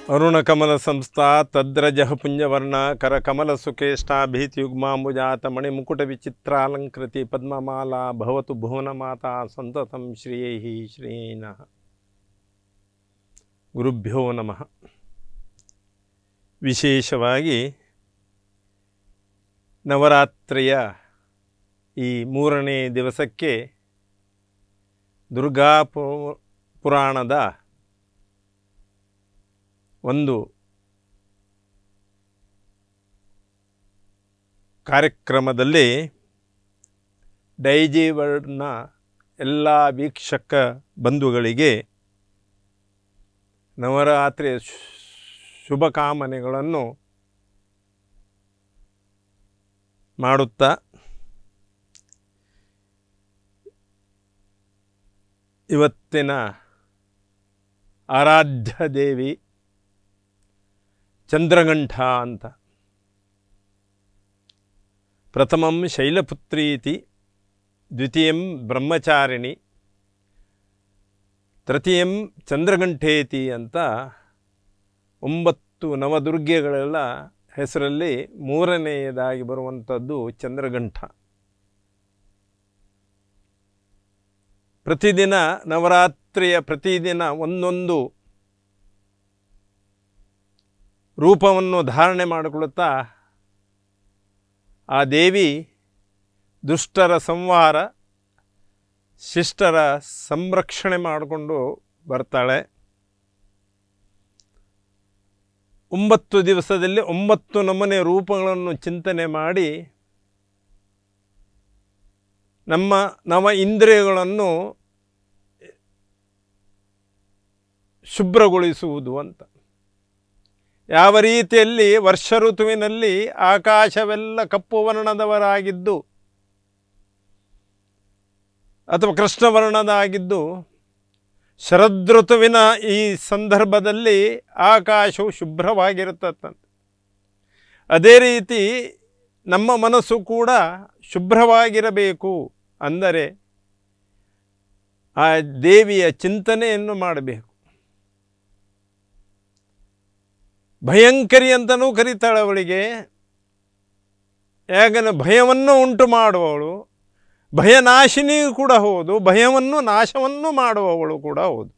ಅರುಣಕಮಲ ಸಂಸ್ಥಾ ತದ್ರಜಃ ಪುಂಜವರ್ಣ ಕರಕಮಲ ಸುಕೇಷ್ಟಾ ಭೀತಿಯುಗ್ಮಾಂಬುಜಾತ ಮಣಿಮುಕುಟ ವಿಚಿತ್ರಾಲಂಕೃತಿ ಪದ್ಮಮಾಲಾ ಭವತು ಭುವನ ಮಾತಾ ಸಂತತಂ ಶ್ರೀಯೈಃ ಶ್ರೀನಃ. ಗುರುಭ್ಯೋ ನಮಃ. ವಿಶೇಷವಾಗಿ ನವರಾತ್ರಿಯ ಈ ಮೂರನೇ ದಿವಸಕ್ಕೆ ದುರ್ಗಾ ಪುರಾಣದ ಒಂದು ಕಾರ್ಯಕ್ರಮದಲ್ಲಿ ಡೈಜಿ ವರ್ಲ್ಡ್ನ ಎಲ್ಲ ವೀಕ್ಷಕ ಬಂಧುಗಳಿಗೆ ನವರಾತ್ರಿಯ ಶುಭಕಾಮನೆಗಳನ್ನು ಮಾಡುತ್ತಾ ಇವತ್ತಿನ ಆರಾಧ್ಯ ದೇವಿ ಚಂದ್ರಗಂಠ ಅಂತ. ಪ್ರಥಮಂ ಶೈಲಪುತ್ರೀತಿ, ದ್ವಿತೀಯಂ ಬ್ರಹ್ಮಚಾರಿಣಿ, ತೃತೀಯಂ ಚಂದ್ರಗಂಠೇತಿ ಅಂತ 9 ನವದುರ್ಗೆಗಳೆಲ್ಲ ಹೆಸರಲ್ಲಿ ಮೂರನೆಯದಾಗಿ ಬರುವಂಥದ್ದು ಚಂದ್ರಗಂಠ. ಪ್ರತಿದಿನ ನವರಾತ್ರಿಯ ಪ್ರತಿದಿನ ಒಂದೊಂದು ರೂಪವನ್ನು ಧಾರಣೆ ಮಾಡಿಕೊಳ್ಳುತ್ತಾ ಆ ದೇವಿ ದುಷ್ಟರ ಸಂಹಾರ, ಶಿಷ್ಟರ ಸಂರಕ್ಷಣೆ ಮಾಡಿಕೊಂಡು ಬರ್ತಾಳೆ. 9 ದಿವಸದಲ್ಲಿ 9 ನಮೂನೆ ರೂಪಗಳನ್ನು ಚಿಂತನೆ ಮಾಡಿ ನಮ್ಮ ನವ ಇಂದ್ರಿಯಗಳನ್ನು ಶುಭ್ರಗೊಳಿಸುವುದು ಅಂತ. ಯಾವ ರೀತಿಯಲ್ಲಿ ವರ್ಷ ಋತುವಿನಲ್ಲಿ ಆಕಾಶವೆಲ್ಲ ಕಪ್ಪು ವರ್ಣದವರಾಗಿದ್ದು ಅಥವಾ ಕೃಷ್ಣವರ್ಣದಾಗಿದ್ದು, ಶರದೃತುವಿನ ಈ ಸಂದರ್ಭದಲ್ಲಿ ಆಕಾಶವು ಶುಭ್ರವಾಗಿರುತ್ತಂತೆ. ಅದೇ ರೀತಿ ನಮ್ಮ ಮನಸ್ಸು ಕೂಡ ಶುಭ್ರವಾಗಿರಬೇಕು ಅಂದರೆ ಆ ದೇವಿಯ ಚಿಂತನೆಯನ್ನು ಮಾಡಬೇಕು. ಭಯಂಕರಿ ಅಂತಲೂ ಕರೀತಾಳೆ ಅವಳಿಗೆ. ಯಾಕಂದರೆ ಭಯವನ್ನು ಉಂಟು ಮಾಡುವವಳು, ಭಯನಾಶಿನಿಯೂ ಕೂಡ ಹೌದು, ಭಯವನ್ನು ನಾಶವನ್ನು ಮಾಡುವವಳು ಕೂಡ ಹೌದು.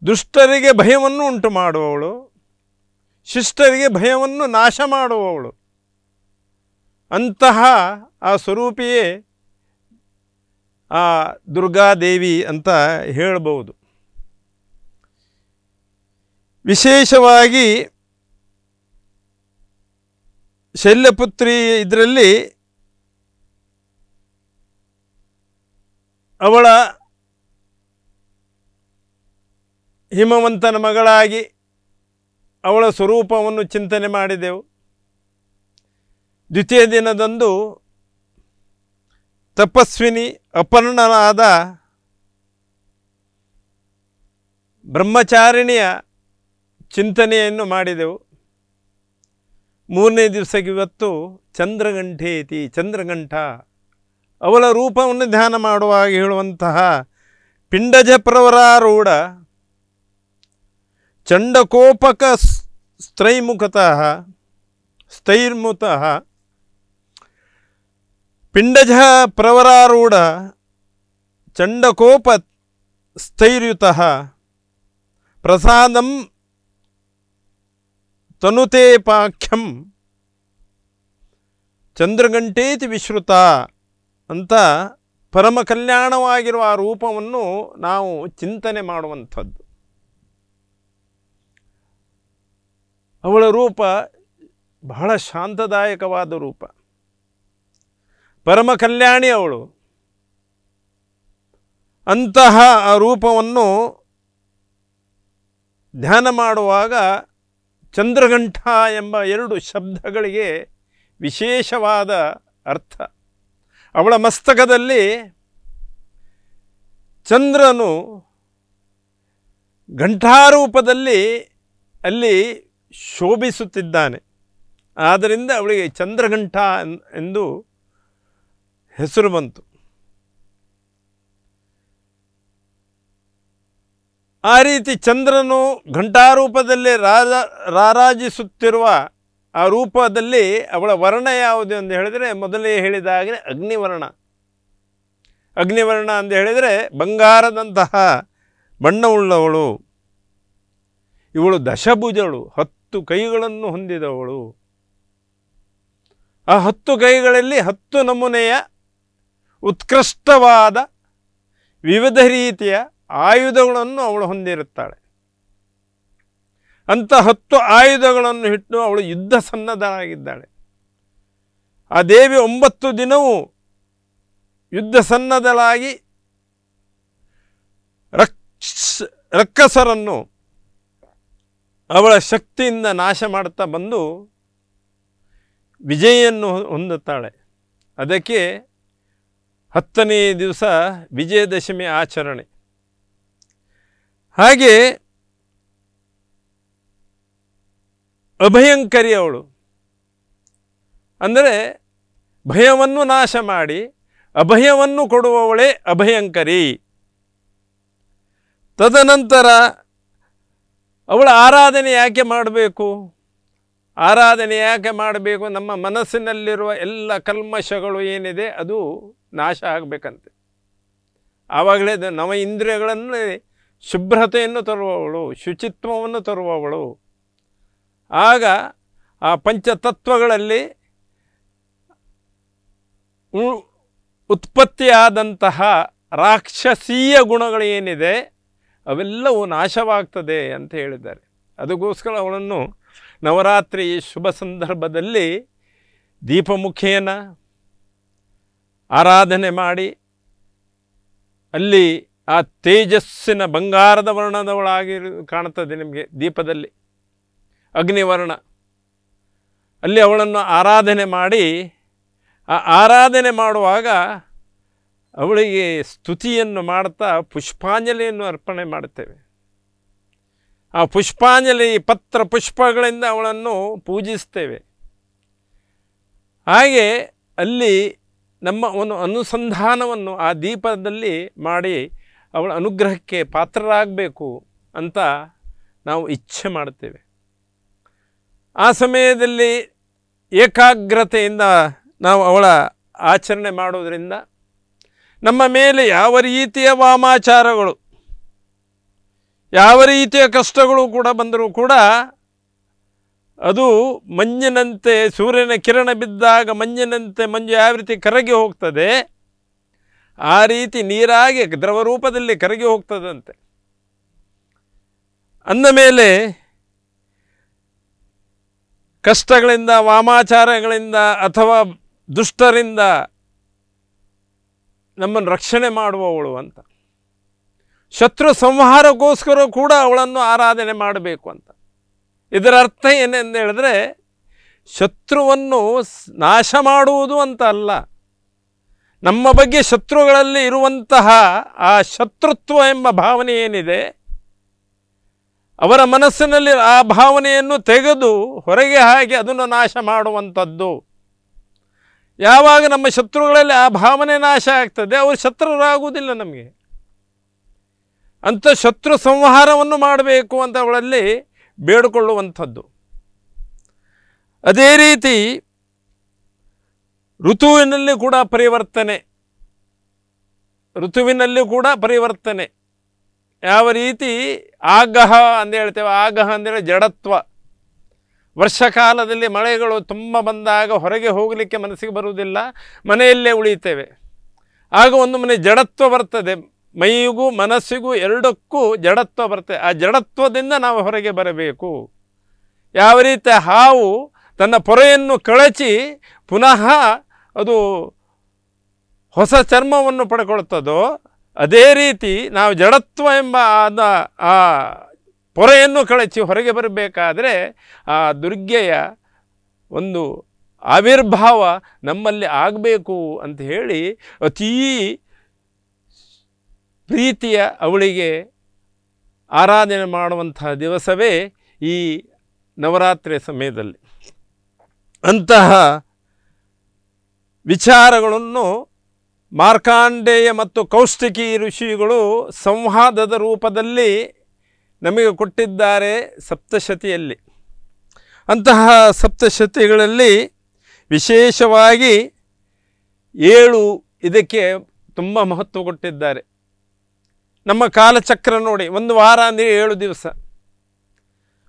ದುಷ್ಟರಿಗೆ ಭಯವನ್ನು ಉಂಟು ಮಾಡುವವಳು, ಶಿಷ್ಟರಿಗೆ ಭಯವನ್ನು ನಾಶ ಮಾಡುವವಳು. ಅಂತಹ ಆ ಸ್ವರೂಪಿಯೇ ಆ ದುರ್ಗಾದೇವಿ ಅಂತ ಹೇಳಬಹುದು. ವಿಶೇಷವಾಗಿ ಶೈಲಪುತ್ರಿ ಇದರಲ್ಲಿ ಅವಳ ಹಿಮವಂತನ ಮಗಳಾಗಿ ಅವಳ ಸ್ವರೂಪವನ್ನು ಚಿಂತನೆ ಮಾಡಿದೆವು. ದ್ವಿತೀಯ ದಿನದಂದು ತಪಸ್ವಿನಿ ಅಪರ್ಣನಾದ ಬ್ರಹ್ಮಚಾರಿಣಿಯ ಚಿಂತನೆಯನ್ನು ಮಾಡಿದೆವು. ಮೂರನೇ ದಿವಸಕ್ಕೆ ಇವತ್ತು ಚಂದ್ರಗಂಠೇತಿ, ಚಂದ್ರಗಂಠ ಅವಳ ರೂಪವನ್ನು ಧ್ಯಾನ ಮಾಡುವಾಗ ಹೇಳುವಂತಹ ಪಿಂಡಜ ಪ್ರವರಾರೂಢ ಚಂಡಕೋಪಕ ಸ್ತ್ರೈರ್ಮುಖತಃ ಪಿಂಡಜ ಪ್ರವರಾರೂಢ ಚಂಡಕೋಪ ಸ್ಥೈರ್ಯುತಃ ಪ್ರಸಾದಂ ತನುತೇಪಾಖ್ಯಂ ಚಂದ್ರಗಂಟೇತಿ ವಿಶ್ರುತ ಅಂತ ಪರಮ ಕಲ್ಯಾಣವಾಗಿರುವ ಆ ರೂಪವನ್ನು ನಾವು ಚಿಂತನೆ ಮಾಡುವಂಥದ್ದು. ಅವಳ ರೂಪ ಬಹಳ ಶಾಂತದಾಯಕವಾದ ರೂಪ, ಪರಮ ಕಲ್ಯಾಣಿ ಅವಳು. ಅಂತಹ ಆ ರೂಪವನ್ನು ಧ್ಯಾನ ಮಾಡುವಾಗ ಚಂದ್ರಗಂಠ ಎಂಬ 2 ಶಬ್ದಗಳಿಗೆ ವಿಶೇಷವಾದ ಅರ್ಥ. ಅವಳ ಮಸ್ತಕದಲ್ಲಿ ಚಂದ್ರನು ಘಂಟಾರೂಪದಲ್ಲಿ ಅಲ್ಲಿ ಶೋಭಿಸುತ್ತಿದ್ದಾನೆ. ಆದ್ದರಿಂದ ಅವಳಿಗೆ ಚಂದ್ರಗಂಠ ಎಂದು ಹೆಸರು ಬಂತು. ಆ ರೀತಿ ಚಂದ್ರನು ಘಂಟಾರೂಪದಲ್ಲಿ ರಾರಾಜಿಸುತ್ತಿರುವ ಆ ರೂಪದಲ್ಲಿ ಅವಳ ವರ್ಣ ಯಾವುದು ಎಂದು ಹೇಳಿದರೆ ಮೊದಲೇ ಹೇಳಿದಾಗಲೇ ಅಗ್ನಿವರ್ಣ. ಅಗ್ನಿವರ್ಣ ಅಂತ ಹೇಳಿದರೆ ಬಂಗಾರದಂತಹ ಬಣ್ಣವುಳ್ಳವಳು. ಇವಳು ದಶಭುಜಳು, 10 ಕೈಗಳನ್ನು ಹೊಂದಿದವಳು. ಆ 10 ಕೈಗಳಲ್ಲಿ 10 ನಮೂನೆಯ ಉತ್ಕೃಷ್ಟವಾದ ವಿವಿಧ ರೀತಿಯ ಆಯುಧಗಳನ್ನು ಅವಳು ಹೊಂದಿರುತ್ತಾಳೆ. ಅಂಥ 10 ಆಯುಧಗಳನ್ನು ಇಟ್ಟು ಅವಳು ಯುದ್ಧ ಸನ್ನದ್ಧಳಾಗಿದ್ದಾಳೆ. ಆ ದೇವಿ 9 ದಿನವೂ ಯುದ್ಧ ಸನ್ನದ್ಧಳಾಗಿ ರಕ್ಕಸರನ್ನು ಅವಳ ಶಕ್ತಿಯಿಂದ ನಾಶ ಮಾಡ್ತಾ ಬಂದು ವಿಜಯನ್ನು ಹೊಂದುತ್ತಾಳೆ. ಅದಕ್ಕೆ 10ನೇ ದಿವಸ ವಿಜಯದಶಮಿ ಆಚರಣೆ. ಹಾಗೆ ಅಭಯಂಕರಿ ಅವಳು, ಅಂದರೆ ಭಯವನ್ನು ನಾಶ ಮಾಡಿ ಅಭಯವನ್ನು ಕೊಡುವವಳೇ ಅಭಯಂಕರಿ. ತದನಂತರ ಅವಳ ಆರಾಧನೆ ಯಾಕೆ ಮಾಡಬೇಕು? ಆರಾಧನೆ ಯಾಕೆ ಮಾಡಬೇಕು? ನಮ್ಮ ಮನಸ್ಸಿನಲ್ಲಿರುವ ಎಲ್ಲ ಕಲ್ಮಶಗಳು ಏನಿದೆ ಅದು ನಾಶ ಆಗಬೇಕಂತೆ. ಆವಾಗಲೇ ನವ ಇಂದ್ರಿಯಗಳಲ್ಲಿ ಶುಭ್ರತೆಯನ್ನು ತರುವವಳು, ಶುಚಿತ್ವವನ್ನು ತರುವವಳು. ಆಗ ಆ ಪಂಚತತ್ವಗಳಲ್ಲಿ ಉತ್ಪತ್ತಿಯಾದಂತಹ ರಾಕ್ಷಸೀಯ ಗುಣಗಳು ಏನಿದೆ ಅವೆಲ್ಲವೂ ನಾಶವಾಗ್ತದೆ ಅಂತ ಹೇಳಿದ್ದಾರೆ. ಅದಕ್ಕೋಸ್ಕರ ಅವಳನ್ನು ನವರಾತ್ರಿ ಶುಭ ಸಂದರ್ಭದಲ್ಲಿ ದೀಪಮುಖೇನ ಆರಾಧನೆ ಮಾಡಿ ಅಲ್ಲಿ ಆ ತೇಜಸ್ಸಿನ ಬಂಗಾರದ ವರ್ಣದವಳಾಗಿ ಕಾಣುತ್ತದೆ ನಿಮಗೆ ದೀಪದಲ್ಲಿ, ಅಗ್ನಿವರ್ಣ. ಅಲ್ಲಿ ಅವಳನ್ನು ಆರಾಧನೆ ಮಾಡಿ, ಆ ಆರಾಧನೆ ಮಾಡುವಾಗ ಅವಳಿಗೆ ಸ್ತುತಿಯನ್ನು ಮಾಡ್ತಾ ಪುಷ್ಪಾಂಜಲಿಯನ್ನು ಅರ್ಪಣೆ ಮಾಡುತ್ತೇವೆ. ಆ ಪುಷ್ಪಾಂಜಲಿ ಪತ್ರ ಪುಷ್ಪಗಳಿಂದ ಅವಳನ್ನು ಪೂಜಿಸ್ತೇವೆ. ಹಾಗೆ ಅಲ್ಲಿ ನಮ್ಮ ಒಂದು ಅನುಸಂಧಾನವನ್ನು ಆ ದೀಪದಲ್ಲಿ ಮಾಡಿ ಅವಳ ಅನುಗ್ರಹಕ್ಕೆ ಪಾತ್ರರಾಗಬೇಕು ಅಂತ ನಾವು ಇಚ್ಛೆ ಮಾಡುತ್ತೇವೆ. ಆ ಸಮಯದಲ್ಲಿ ಏಕಾಗ್ರತೆಯಿಂದ ನಾವು ಅವಳ ಆಚರಣೆ ಮಾಡೋದರಿಂದ ನಮ್ಮ ಮೇಲೆ ಯಾವ ರೀತಿಯ ವಾಮಾಚಾರಗಳು, ಯಾವ ರೀತಿಯ ಕಷ್ಟಗಳು ಕೂಡ ಬಂದರೂ ಕೂಡ ಅದು ಮಂಜಿನಂತೆ, ಸೂರ್ಯನ ಕಿರಣ ಬಿದ್ದಾಗ ಮಂಜಿನಂತೆ ಮಂಜು ಯಾವ ರೀತಿ ಕರಗಿ ಹೋಗ್ತದೆ ಆ ರೀತಿ ನೀರಾಗಿ ದ್ರವ ರೂಪದಲ್ಲಿ ಕರಗಿ ಹೋಗ್ತದಂತೆ. ಅಂದ ಮೇಲೆ ಕಷ್ಟಗಳಿಂದ, ವಾಮಾಚಾರಗಳಿಂದ ಅಥವಾ ದುಷ್ಟರಿಂದ ನಮ್ಮನ್ನು ರಕ್ಷಣೆ ಮಾಡುವವಳು ಅಂತ. ಶತ್ರು ಸಂಹಾರಕ್ಕೋಸ್ಕರ ಕೂಡ ಅವಳನ್ನು ಆರಾಧನೆ ಮಾಡಬೇಕು ಅಂತ. ಇದರ ಅರ್ಥ ಏನೆಂದು ಹೇಳಿದ್ರೆ ಶತ್ರುವನ್ನು ನಾಶ ಮಾಡುವುದು ಅಂತ ಅಲ್ಲ, ನಮ್ಮ ಬಗ್ಗೆ ಶತ್ರುಗಳಲ್ಲಿ ಇರುವಂತಹ ಆ ಶತ್ರುತ್ವ ಎಂಬ ಭಾವನೆ ಏನಿದೆ ಅವರ ಮನಸ್ಸಿನಲ್ಲಿ ಆ ಭಾವನೆಯನ್ನು ತೆಗೆದು ಹೊರಗೆ ಹಾಕಿ ಅದನ್ನು ನಾಶ ಮಾಡುವಂಥದ್ದು. ಯಾವಾಗ ನಮ್ಮ ಶತ್ರುಗಳಲ್ಲಿ ಆ ಭಾವನೆ ನಾಶ ಆಗ್ತದೆ ಅವರು ಶತ್ರುರಾಗುವುದಿಲ್ಲ ನಮಗೆ. ಅಂಥ ಶತ್ರು ಸಂಹಾರವನ್ನು ಮಾಡಬೇಕು ಅಂತ ಅವಳಲ್ಲಿ ಬೇಡಿಕೊಳ್ಳುವಂಥದ್ದು. ಅದೇ ರೀತಿ ಋತುವಿನಲ್ಲಿ ಕೂಡ ಪರಿವರ್ತನೆ. ಯಾವ ರೀತಿ ಆಗಹ ಅಂತ ಹೇಳ್ತೇವೆ, ಆಗಹ ಅಂದರೆ ಜಡತ್ವ. ವರ್ಷಕಾಲದಲ್ಲಿ ಮಳೆಗಳು ತುಂಬ ಬಂದಾಗ ಹೊರಗೆ ಹೋಗಲಿಕ್ಕೆ ಮನಸ್ಸಿಗೆ ಬರುವುದಿಲ್ಲ, ಮನೆಯಲ್ಲೇ ಉಳಿತೇವೆ. ಆಗ ಒಂದು ಮನೆ ಜಡತ್ವ ಬರ್ತದೆ, ಮೈಯಿಗೂ ಮನಸ್ಸಿಗೂ ಎರಡಕ್ಕೂ ಜಡತ್ವ ಬರ್ತದೆ. ಆ ಜಡತ್ವದಿಂದ ನಾವು ಹೊರಗೆ ಬರಬೇಕು. ಯಾವ ರೀತಿ ಹಾವು ತನ್ನ ಪೊರೆಯನ್ನು ಕಳಚಿ ಪುನಃ ಅದು ಹೊಸ ಚರ್ಮವನ್ನು ಪಡ್ಕೊಳ್ತದೋ ಅದೇ ರೀತಿ ನಾವು ಜಡತ್ವ ಎಂಬ ಆ ಪೊರೆಯನ್ನು ಕಳಚಿ ಹೊರಗೆ ಬರಬೇಕಾದ್ರೆ ಆ ದುರ್ಗೆಯ ಒಂದು ಆವಿರ್ಭಾವ ನಮ್ಮಲ್ಲಿ ಆಗಬೇಕು ಅಂತ ಹೇಳಿ ಅತೀ ಪ್ರೀತಿಯ ಅವಳಿಗೆ ಆರಾಧನೆ ಮಾಡುವಂತಹ ದಿವಸವೇ ಈ ನವರಾತ್ರಿ ಸಮಯದಲ್ಲಿ. ಅಂತಹ ವಿಚಾರಗಳನ್ನು ಮಾರ್ಕಾಂಡೇಯ ಮತ್ತು ಕೌಷ್ಟಿಕಿ ಋಷಿಗಳು ಸಂವಾದದ ರೂಪದಲ್ಲಿ ನಮಗೆ ಕೊಟ್ಟಿದ್ದಾರೆ ಸಪ್ತಶತಿಯಲ್ಲಿ. ಅಂತಹ ಸಪ್ತಶತಿಗಳಲ್ಲಿ ವಿಶೇಷವಾಗಿ 7 ಇದಕ್ಕೆ ತುಂಬ ಮಹತ್ವ ಕೊಟ್ಟಿದ್ದಾರೆ. ನಮ್ಮ ಕಾಲಚಕ್ರ ನೋಡಿ, ಒಂದು ವಾರ ಅಂದರೆ 7 ದಿವಸ.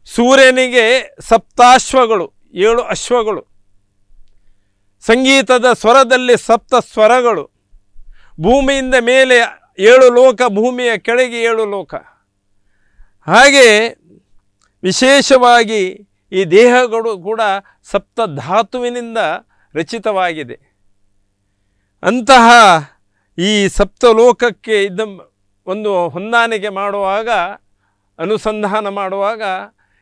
ಸೂರ್ಯನಿಗೆ ಸಪ್ತಾಶ್ವಗಳು, 7 ಅಶ್ವಗಳು. ಸಂಗೀತದ ಸ್ವರದಲ್ಲಿ ಸಪ್ತ ಸ್ವರಗಳು. ಭೂಮಿಯಿಂದ ಮೇಲೆ 7 ಲೋಕ, ಭೂಮಿಯ ಕೆಳಗೆ 7 ಲೋಕ. ಹಾಗೆ ವಿಶೇಷವಾಗಿ ಈ ದೇಹಗಳು ಕೂಡ ಸಪ್ತ ಧಾತುವಿನಿಂದ ರಚಿತವಾಗಿದೆ. ಅಂತಹ ಈ ಸಪ್ತಲೋಕಕ್ಕೆ ಇದ್ದ ಒಂದು ಹೊಂದಾಣಿಕೆ ಮಾಡುವಾಗ, ಅನುಸಂಧಾನ ಮಾಡುವಾಗ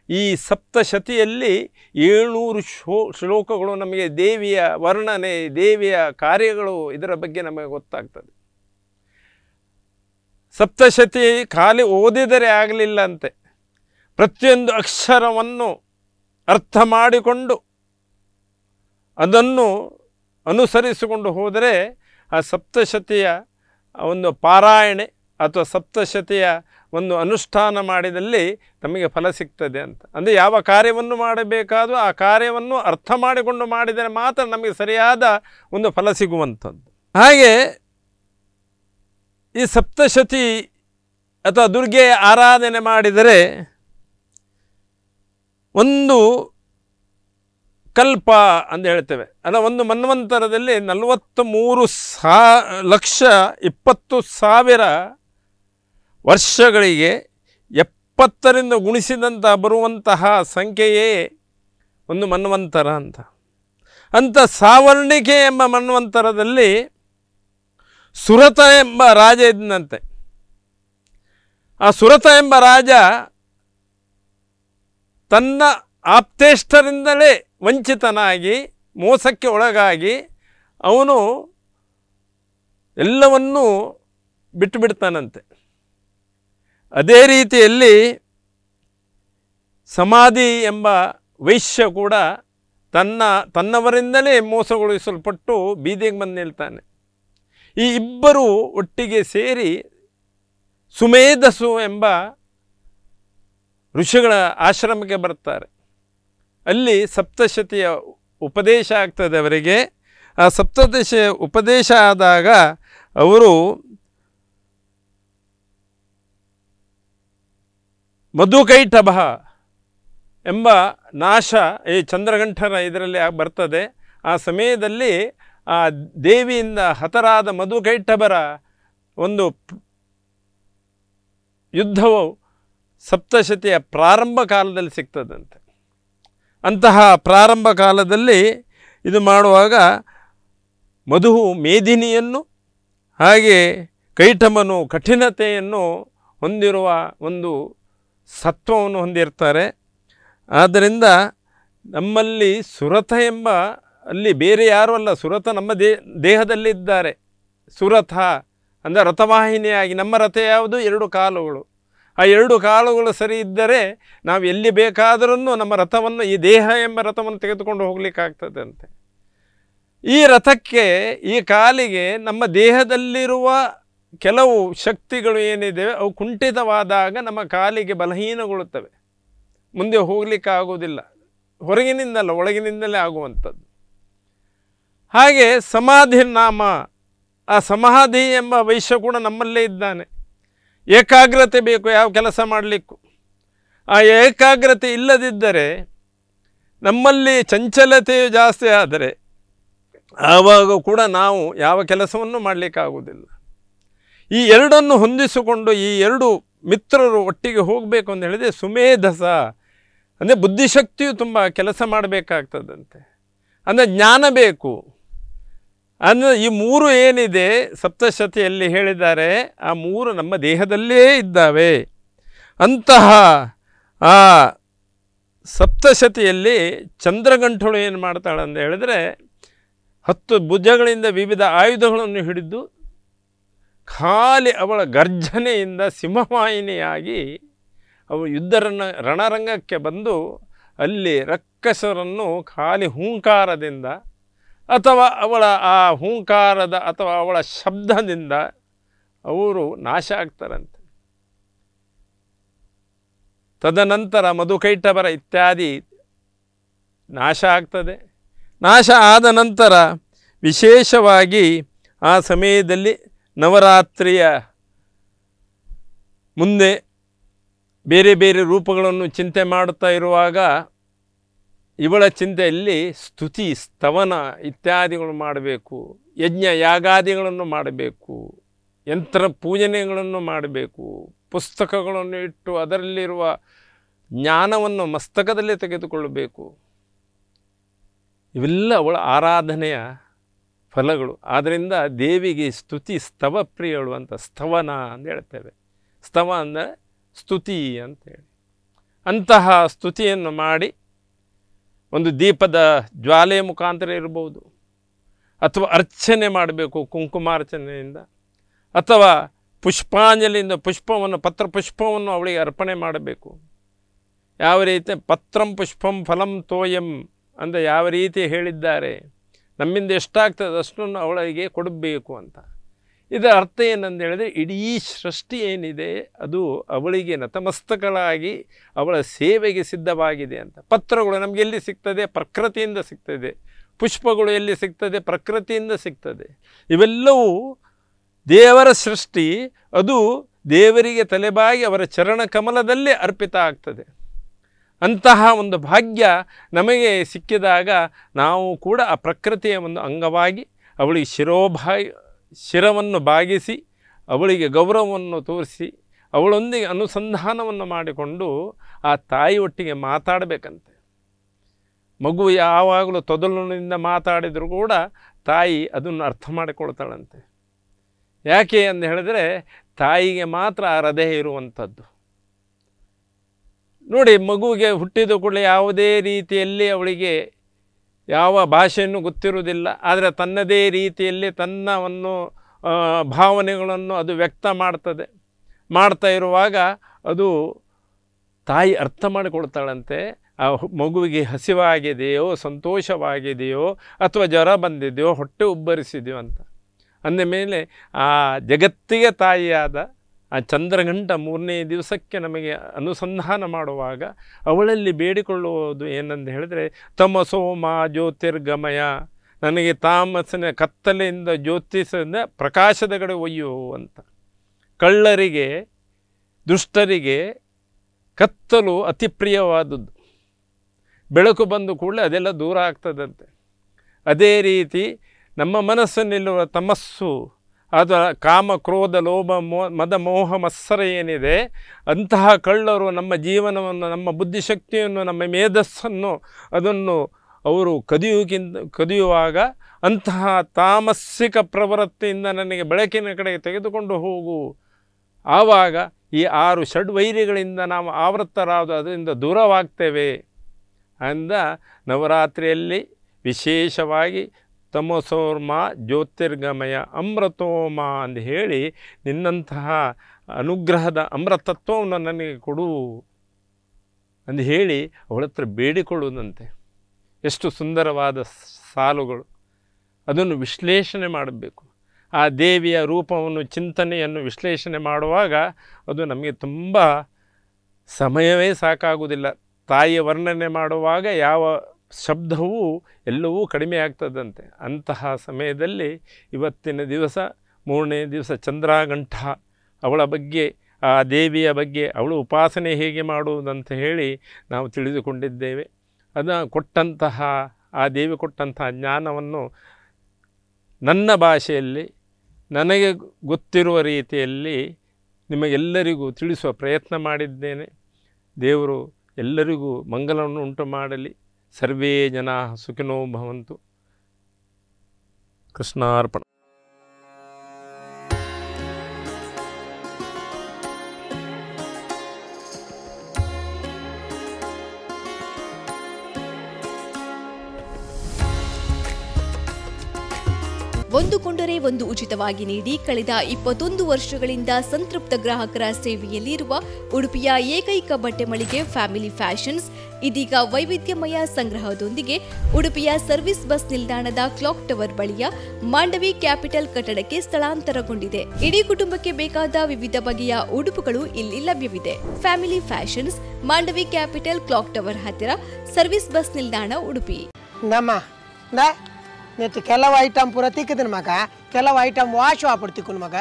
ಈ ಸಪ್ತಶತಿಯಲ್ಲಿ 700 ಶ್ಲೋಕಗಳು ನಮಗೆ ದೇವಿಯ ವರ್ಣನೆ, ದೇವಿಯ ಕಾರ್ಯಗಳು ಇದರ ಬಗ್ಗೆ ನಮಗೆ ಗೊತ್ತಾಗ್ತದೆ. ಸಪ್ತಶತಿ ಖಾಲಿ ಓದಿದರೆ ಆಗಲಿಲ್ಲ ಅಂತೆ. ಪ್ರತಿಯೊಂದು ಅಕ್ಷರವನ್ನು ಅರ್ಥ ಮಾಡಿಕೊಂಡು ಅದನ್ನು ಅನುಸರಿಸಿಕೊಂಡು ಹೋದರೆ ಆ ಸಪ್ತಶತಿಯ ಒಂದು ಪಾರಾಯಣೆ ಅಥವಾ ಸಪ್ತಶತಿಯ ಒಂದು ಅನುಷ್ಠಾನ ಮಾಡಿದಲ್ಲಿ ನಮಗೆ ಫಲ ಸಿಗ್ತದೆ ಅಂತ. ಅಂದರೆ ಯಾವ ಕಾರ್ಯವನ್ನು ಮಾಡಬೇಕಾದರೂ ಆ ಕಾರ್ಯವನ್ನು ಅರ್ಥ ಮಾಡಿಕೊಂಡು ಮಾಡಿದರೆ ಮಾತ್ರ ನಮಗೆ ಸರಿಯಾದ ಒಂದು ಫಲ ಸಿಗುವಂಥದ್ದು. ಹಾಗೆ ಈ ಸಪ್ತಶತಿ ಅಥವಾ ದುರ್ಗೆಯ ಆರಾಧನೆ ಮಾಡಿದರೆ ಒಂದು ಕಲ್ಪ ಅಂತ ಹೇಳ್ತೇವೆ. ಅಲ್ಲ, ಒಂದು ಮನ್ವಂತರದಲ್ಲಿ 43,20,000 ವರ್ಷಗಳಿಗೆ 70ರಿಂದ ಗುಣಿಸಿದಂಥ ಬರುವಂತಹ ಸಂಖ್ಯೆಯೇ ಒಂದು ಮನ್ವಂತರ ಅಂತ. ಅಂಥ ಸಾವರ್ಣಿಕೆ ಎಂಬ ಮನ್ವಂತರದಲ್ಲಿ ಸುರತ ಎಂಬ ರಾಜ ಇದ್ದಂತೆ. ಆ ಸುರತ ಎಂಬ ರಾಜ ತನ್ನ ಆಪ್ತೇಷ್ಟರಿಂದಲೇ ವಂಚಿತನಾಗಿ ಮೋಸಕ್ಕೆ ಒಳಗಾಗಿ ಅವನು ಎಲ್ಲವನ್ನೂ ಬಿಟ್ಟು ಬಿಡ್ತಾನಂತೆ. ಅದೇ ರೀತಿಯಲ್ಲಿ ಸಮಾಧಿ ಎಂಬ ವೈಶ್ಯ ಕೂಡ ತನ್ನವರಿಂದಲೇ ಮೋಸಗೊಳಿಸಲ್ಪಟ್ಟು ಬೀದಿಗೆ ಬಂದು ನಿಲ್ತಾನೆ. ಈ ಇಬ್ಬರು ಒಟ್ಟಿಗೆ ಸೇರಿ ಸುಮೇಧಸು ಎಂಬ ಋಷಿಗಳ ಆಶ್ರಮಕ್ಕೆ ಬರ್ತಾರೆ. ಅಲ್ಲಿ ಸಪ್ತಶತಿಯ ಉಪದೇಶ ಆಗ್ತದೆ ಅವರಿಗೆ. ಆ ಸಪ್ತದಶ ಉಪದೇಶ ಆದಾಗ ಅವರು ಮಧುಕೈಟಭ ಎಂಬ ನಾಶ ಈ ಚಂದ್ರಗಂಠರ ಇದರಲ್ಲಿ ಬರ್ತದೆ. ಆ ಸಮಯದಲ್ಲಿ ಆ ದೇವಿಯಿಂದ ಹತರಾದ ಮಧುಕೈಟಭರ ಒಂದು ಯುದ್ಧವು ಸಪ್ತಶತಿಯ ಪ್ರಾರಂಭ ಕಾಲದಲ್ಲಿ ಸಿಗ್ತದಂತೆ. ಅಂತಹ ಪ್ರಾರಂಭ ಕಾಲದಲ್ಲಿ ಇದು ಮಾಡುವಾಗ ಮಧು ಮೇದಿನಿಯನ್ನು ಹಾಗೆ ಕೈಟಮನು ಕಠಿಣತೆಯನ್ನು ಹೊಂದಿರುವ ಒಂದು ಸತ್ವವನ್ನು ಹೊಂದಿರ್ತಾರೆ. ಆದ್ದರಿಂದ ನಮ್ಮಲ್ಲಿ ಸುರಥ ಎಂಬ ಅಲ್ಲಿ ಬೇರೆ ಯಾರೂ ಅಲ್ಲ, ಸುರಥ ನಮ್ಮ ದೇಹದಲ್ಲಿದ್ದಾರೆ. ಸುರಥ ಅಂದರೆ ರಥವಾಹಿನಿಯಾಗಿ, ನಮ್ಮ ರಥ ಯಾವುದು? 2 ಕಾಲುಗಳು. ಆ 2 ಕಾಲುಗಳು ಸರಿ ಇದ್ದರೆ ನಾವು ಎಲ್ಲಿ ಬೇಕಾದರೂ ನಮ್ಮ ರಥವನ್ನು, ಈ ದೇಹ ಎಂಬ ರಥವನ್ನು ತೆಗೆದುಕೊಂಡು ಹೋಗಲಿಕ್ಕಾಗ್ತದೆ ಅಂತೆ. ಈ ರಥಕ್ಕೆ, ಈ ಕಾಲಿಗೆ ನಮ್ಮ ದೇಹದಲ್ಲಿರುವ ಕೆಲವು ಶಕ್ತಿಗಳು ಏನಿದೆ ಅವು ಕುಂಠಿತವಾದಾಗ ನಮ್ಮ ಕಾಲಿಗೆ ಬಲಹೀನಗೊಳ್ಳುತ್ತವೆ, ಮುಂದೆ ಹೋಗಲಿಕ್ಕಾಗೋದಿಲ್ಲ. ಹೊರಗಿನಿಂದಲ್ಲ, ಒಳಗಿನಿಂದಲೇ ಆಗುವಂಥದ್ದು. ಹಾಗೆ ಸಮಾಧಿ ನಾಮ, ಆ ಸಮಾಧಿ ಎಂಬ ವೈಶ್ಯ ಕೂಡ ನಮ್ಮಲ್ಲೇ ಇದ್ದಾನೆ. ಏಕಾಗ್ರತೆ ಬೇಕು ಯಾವ ಕೆಲಸ ಮಾಡಲಿಕ್ಕೂ. ಆ ಏಕಾಗ್ರತೆ ಇಲ್ಲದಿದ್ದರೆ, ನಮ್ಮಲ್ಲಿ ಚಂಚಲತೆಯು ಜಾಸ್ತಿ ಆದರೆ ಆವಾಗ ಕೂಡ ನಾವು ಯಾವ ಕೆಲಸವನ್ನು ಮಾಡಲಿಕ್ಕಾಗುವುದಿಲ್ಲ. ಈ ಎರಡನ್ನು ಹೊಂದಿಸಿಕೊಂಡು ಈ 2 ಮಿತ್ರರು ಒಟ್ಟಿಗೆ ಹೋಗಬೇಕು ಅಂತ ಹೇಳಿದರೆ ಸುಮೇಧಸ ಅಂದರೆ ಬುದ್ಧಿಶಕ್ತಿಯು ತುಂಬ ಕೆಲಸ ಮಾಡಬೇಕಾಗ್ತದಂತೆ. ಅಂದರೆ ಜ್ಞಾನ ಬೇಕು. ಅಂದರೆ ಈ 3 ಏನಿದೆ ಸಪ್ತಶತಿಯಲ್ಲಿ ಹೇಳಿದ್ದಾರೆ, ಆ 3 ನಮ್ಮ ದೇಹದಲ್ಲೇ ಇದ್ದಾವೆ. ಅಂತಹ ಆ ಸಪ್ತಶತಿಯಲ್ಲಿ ಚಂದ್ರಗಂಠಳು ಏನು ಮಾಡ್ತಾಳೆ ಅಂತ ಹೇಳಿದರೆ 10 ಭುಜಗಳಿಂದ ವಿವಿಧ ಆಯುಧಗಳನ್ನು ಹಿಡಿದು ಖಾಲಿ ಅವಳ ಗರ್ಜನೆಯಿಂದ ಸಿಂಹವಾಹಿನಿಯಾಗಿ ಅವಳು ರಣರಂಗಕ್ಕೆ ಬಂದು ಅಲ್ಲಿ ರಕ್ಕಸರನ್ನು ಖಾಲಿ ಹೂಂಕಾರದಿಂದ ಅಥವಾ ಅವಳ ಆ ಹೂಂಕಾರದ ಅಥವಾ ಅವಳ ಶಬ್ದದಿಂದ ಅವರು ನಾಶ ಆಗ್ತಾರಂತೆ. ತದನಂತರ ಮಧುಕೈಟಭರ ಇತ್ಯಾದಿ ನಾಶ ಆಗ್ತದೆ. ನಾಶ ಆದ ನಂತರ ವಿಶೇಷವಾಗಿ ಆ ಸಮಯದಲ್ಲಿ ನವರಾತ್ರಿಯ ಮುಂದೆ ಬೇರೆ ಬೇರೆ ರೂಪಗಳನ್ನು ಚಿಂತೆ ಮಾಡುತ್ತಾ ಇರುವಾಗ ಇವಳ ಚಿಂತೆಯಲ್ಲಿ ಸ್ತುತಿ ಸ್ತವನ ಇತ್ಯಾದಿಗಳು ಮಾಡಬೇಕು, ಯಜ್ಞ ಯಾಗಾದಿಗಳನ್ನು ಮಾಡಬೇಕು, ಯಂತ್ರ ಪೂಜನೆಗಳನ್ನು ಮಾಡಬೇಕು, ಪುಸ್ತಕಗಳನ್ನು ಇಟ್ಟು ಅದರಲ್ಲಿರುವ ಜ್ಞಾನವನ್ನು ಮಸ್ತಕದಲ್ಲೇ ತೆಗೆದುಕೊಳ್ಳಬೇಕು. ಇವೆಲ್ಲ ಅವಳ ಆರಾಧನೆಯ ಫಲಗಳು. ಆದ್ದರಿಂದ ದೇವಿಗೆ ಸ್ತುತಿ ಸ್ತವ ಪ್ರಿಯಳು ಅಂತ ಸ್ತವನ ಅಂತ ಹೇಳ್ತೇವೆ. ಸ್ತವ ಅಂದರೆ ಸ್ತುತಿ ಅಂತೇಳಿ. ಅಂತಹ ಸ್ತುತಿಯನ್ನು ಮಾಡಿ ಒಂದು ದೀಪದ ಜ್ವಾಲೆಯ ಮುಖಾಂತರ ಇರ್ಬೋದು, ಅಥವಾ ಅರ್ಚನೆ ಮಾಡಬೇಕು ಕುಂಕುಮಾರ್ಚನೆಯಿಂದ, ಅಥವಾ ಪುಷ್ಪಾಂಜಲಿಯಿಂದ ಪತ್ರಪುಷ್ಪವನ್ನು ಅವಳಿಗೆ ಅರ್ಪಣೆ ಮಾಡಬೇಕು. ಯಾವ ರೀತಿ ಪತ್ರಂ ಪುಷ್ಪಂ ಫಲಂ ತೋಯಂ ಅಂತ ಯಾವ ರೀತಿ ಹೇಳಿದ್ದಾರೆ, ನಮ್ಮಿಂದ ಎಷ್ಟಾಗ್ತದೆ ಅಷ್ಟನ್ನು ಅವಳಿಗೆ ಕೊಡಬೇಕು ಅಂತ. ಇದರ ಅರ್ಥ ಏನಂತ ಹೇಳಿದ್ರೆ, ಇಡೀ ಸೃಷ್ಟಿ ಏನಿದೆ ಅದು ಅವಳಿಗೆ ನತಮಸ್ತಕಳಾಗಿ ಅವಳ ಸೇವೆಗೆ ಸಿದ್ಧವಾಗಿದೆ ಅಂತ. ಪತ್ರಗಳು ನಮಗೆ ಎಲ್ಲಿ ಸಿಗ್ತದೆ? ಪ್ರಕೃತಿಯಿಂದ ಸಿಗ್ತದೆ. ಪುಷ್ಪಗಳು ಎಲ್ಲಿ ಸಿಗ್ತದೆ? ಪ್ರಕೃತಿಯಿಂದ ಸಿಗ್ತದೆ. ಇವೆಲ್ಲವೂ ದೇವರ ಸೃಷ್ಟಿ, ಅದು ದೇವರಿಗೆ ತಲೆಬಾಗಿ ಅವರ ಚರಣ ಕಮಲದಲ್ಲೇ ಅರ್ಪಿತ ಆಗ್ತದೆ. ಅಂತಹ ಒಂದು ಭಾಗ್ಯ ನಮಗೆ ಸಿಕ್ಕಿದಾಗ ನಾವು ಕೂಡ ಆ ಪ್ರಕೃತಿಯ ಒಂದು ಅಂಗವಾಗಿ ಅವಳಿಗೆ ಶಿರವನ್ನು ಬಾಗಿಸಿ ಅವಳಿಗೆ ಗೌರವವನ್ನು ತೋರಿಸಿ ಅವಳೊಂದಿಗೆ ಅನುಸಂಧಾನವನ್ನು ಮಾಡಿಕೊಂಡು ಆ ತಾಯಿ ಒಟ್ಟಿಗೆ ಮಾತಾಡಬೇಕಂತೆ. ಮಗು ಯಾವಾಗಲೂ ತೊದಲಿನಿಂದ ಮಾತಾಡಿದರೂ ಕೂಡ ತಾಯಿ ಅದನ್ನು ಅರ್ಥ ಮಾಡಿಕೊಳ್ತಾಳಂತೆ. ಯಾಕೆ ಅಂತ ಹೇಳಿದ್ರೆ ತಾಯಿಗೆ ಮಾತ್ರ ಆ ಹೃದಯ ಇರುವಂಥದ್ದು. ನೋಡಿ, ಮಗುವಿಗೆ ಹುಟ್ಟಿದ ಕೂಡಲೇ ಯಾವುದೇ ರೀತಿಯಲ್ಲಿ ಅವಳಿಗೆ ಯಾವ ಭಾಷೆಯನ್ನು ಗೊತ್ತಿರುವುದಿಲ್ಲ, ಆದರೆ ತನ್ನದೇ ರೀತಿಯಲ್ಲಿ ತನ್ನವನ್ನು ಭಾವನೆಗಳನ್ನು ಅದು ವ್ಯಕ್ತ ಮಾಡ್ತಾ ಇರುವಾಗ ಅದು ತಾಯಿ ಅರ್ಥ ಮಾಡಿಕೊಳ್ತಾಳಂತೆ. ಆ ಮಗುವಿಗೆ ಹಸಿವಾಗಿದೆಯೋ, ಸಂತೋಷವಾಗಿದೆಯೋ, ಅಥವಾ ಜ್ವರ ಬಂದಿದೆಯೋ, ಹೊಟ್ಟೆ ಉಬ್ಬರಿಸಿದೆಯೋ ಅಂತ. ಅಂದಮೇಲೆ ಆ ಜಗತ್ತಿಗೆ ತಾಯಿಯಾದ ಆ ಚಂದ್ರಗಂಟ 3ನೇ ದಿವಸಕ್ಕೆ ನಮಗೆ ಅನುಸಂಧಾನ ಮಾಡುವಾಗ ಅವಳಲ್ಲಿ ಬೇಡಿಕೊಳ್ಳುವುದು ಏನಂತ ಹೇಳಿದ್ರೆ, ತಮಸೋಮ ಜ್ಯೋತಿರ್ಗಮಯ, ನನಗೆ ತಾಮಸನ ಕತ್ತಲೆಯಿಂದ ಜ್ಯೋತಿಸದಿಂದ ಪ್ರಕಾಶದ ಕಡೆ ಒಯ್ಯು ಅಂತ. ಕಳ್ಳರಿಗೆ ದುಷ್ಟರಿಗೆ ಕತ್ತಲು ಅತಿ ಪ್ರಿಯವಾದದ್ದು. ಬೆಳಕು ಬಂದು ಕೂಡಲೇ ಅದೆಲ್ಲ ದೂರ ಆಗ್ತದಂತೆ. ಅದೇ ರೀತಿ ನಮ್ಮ ಮನಸ್ಸನ್ನಿಲ್ಲುವ ತಮಸ್ಸು, ಅದು ಕಾಮ ಕ್ರೋಧ ಲೋಭ ಮದ ಮೋಹ ಮತ್ಸರ ಏನಿದೆ, ಅಂತಹ ಕಳ್ಳರು ನಮ್ಮ ಜೀವನವನ್ನು, ನಮ್ಮ ಬುದ್ಧಿಶಕ್ತಿಯನ್ನು, ನಮ್ಮ ಮೇಧಸ್ಸನ್ನು ಅದನ್ನು ಅವರು ಕದಿಯುವಾಗ ಅಂತಹ ತಾಮಸಿಕ ಪ್ರವೃತ್ತಿಯಿಂದ ನನಗೆ ಬೆಳಕಿನ ಕಡೆಗೆ ತೆಗೆದುಕೊಂಡು ಹೋಗು. ಆವಾಗ ಈ 6 ಷಡ್ವೈರಿಗಳಿಂದ ನಾವು ಆವೃತ್ತರಾದ ಅದರಿಂದ ದೂರವಾಗ್ತೇವೆ ಅಂದ ನವರಾತ್ರಿಯಲ್ಲಿ ವಿಶೇಷವಾಗಿ ತಮಸೋರ್ಮ ಜ್ಯೋತಿರ್ಗಮಯ ಅಮೃತೋಮ ಅಂತ ಹೇಳಿ ನಿನ್ನಂತಹ ಅನುಗ್ರಹದ ಅಮೃತತ್ವವನ್ನು ನನಗೆ ಕೊಡು ಅಂದು ಹೇಳಿ ಅವಳ ಹತ್ರ ಬೇಡಿಕೊಳ್ಳುವುದಂತೆ. ಎಷ್ಟು ಸುಂದರವಾದ ಸಾಲುಗಳು. ಅದನ್ನು ವಿಶ್ಲೇಷಣೆ ಮಾಡಬೇಕು. ಆ ದೇವಿಯ ರೂಪವನ್ನು, ಚಿಂತನೆಯನ್ನು ವಿಶ್ಲೇಷಣೆ ಮಾಡುವಾಗ ಅದು ನಮಗೆ ತುಂಬ ಸಮಯವೇ ಸಾಕಾಗುವುದಿಲ್ಲ. ತಾಯಿಯ ವರ್ಣನೆ ಮಾಡುವಾಗ ಯಾವ ಶಬ್ದವೂ ಎಲ್ಲವೂ ಕಡಿಮೆ ಆಗ್ತದಂತೆ. ಅಂತಹ ಸಮಯದಲ್ಲಿ ಇವತ್ತಿನ ದಿವಸ 3ನೇ ದಿವಸ ಚಂದ್ರಗಂಠ, ಅವಳ ಬಗ್ಗೆ, ಆ ದೇವಿಯ ಬಗ್ಗೆ, ಅವಳು ಉಪಾಸನೆ ಹೇಗೆ ಮಾಡುವುದಂತ ಹೇಳಿ ನಾವು ತಿಳಿದುಕೊಂಡಿದ್ದೇವೆ. ಅದನ್ನು ಕೊಟ್ಟಂತಹ ಆ ದೇವಿ ಕೊಟ್ಟಂತಹ ಜ್ಞಾನವನ್ನು ನನ್ನ ಭಾಷೆಯಲ್ಲಿ ನನಗೆ ಗೊತ್ತಿರುವ ರೀತಿಯಲ್ಲಿ ನಿಮಗೆಲ್ಲರಿಗೂ ತಿಳಿಸುವ ಪ್ರಯತ್ನ ಮಾಡಿದ್ದೇನೆ. ದೇವರು ಎಲ್ಲರಿಗೂ ಮಂಗಲವನ್ನು ಉಂಟು ಮಾಡಲಿ. ಸರ್ವೇ ಜನಾ ಸುಖಿನೋ ಭವಂತು. ಕೃಷ್ಣಾರ್ಪಣ. ಒಂದು ಕೊಂಡರೆ ಒಂದು ಉಚಿತವಾಗಿ ನೀಡಿ ಕಳೆದ 21 ವರ್ಷಗಳಿಂದ ಸಂತೃಪ್ತ ಗ್ರಾಹಕರ ಸೇವೆಯಲ್ಲಿರುವ ಉಡುಪಿಯ ಏಕೈಕ ಬಟ್ಟೆ ಮಳಿಗೆ ಫ್ಯಾಮಿಲಿ ಫ್ಯಾಷನ್ಸ್ ಇದೀಗ ವೈವಿಧ್ಯಮಯ ಸಂಗ್ರಹದೊಂದಿಗೆ ಉಡುಪಿಯ ಸರ್ವಿಸ್ ಬಸ್ ನಿಲ್ದಾಣದ ಕ್ಲಾಕ್ ಟವರ್ ಬಳಿಯ ಮಾಂಡವಿ ಕ್ಯಾಪಿಟಲ್ ಕಟ್ಟಡಕ್ಕೆ ಸ್ಥಳಾಂತರಗೊಂಡಿದೆ. ಇಡೀ ಕುಟುಂಬಕ್ಕೆ ಬೇಕಾದ ವಿವಿಧ ಬಗೆಯ ಉಡುಪುಗಳು ಇಲ್ಲಿ ಲಭ್ಯವಿದೆ. Family fashions, Mandavi capital, clock tower ಹತ್ತಿರ, ಸರ್ವಿಸ್ ಬಸ್ ನಿಲ್ದಾಣ, ಉಡುಪಿ. ಕೆಲವು ಐಟಮ್ ಪೂರ ತಿಕ್ಕದನ್ ಮಗ, ಕೆಲವು ಐಟಮ್ ವಾಶ್ ಆಪಡ್ತಿಕ್ಕೊಂಡು ಮಗ.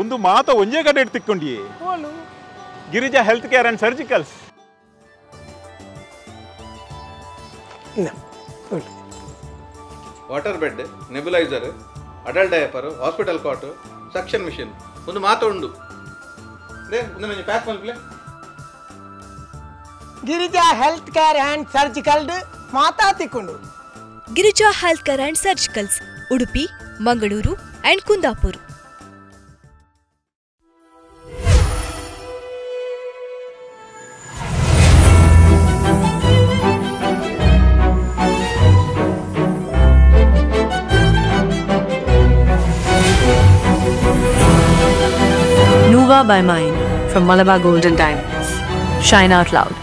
ಒಂದು ಮಾತ ಒಂಜೇ ಕಡೆ ತಿಕ್ಕೊಂಡಿ Girija health care and surgicals. Water bed, nebuliser, adult diaper, hospital cot, suction machine ಒಂದು ಮಾತ ಉಂಡು. ಪ್ಯಾಕ್ ಮಲ್ಪಲೆ Girija health care and surgical ಮಾತಾತಿಕೊಂಡು. Girija health care and surgicals, Udupi, Mangaluru and Kundapura. Nuva by Mine from Malabar Gold and Diamonds. Shine out loud.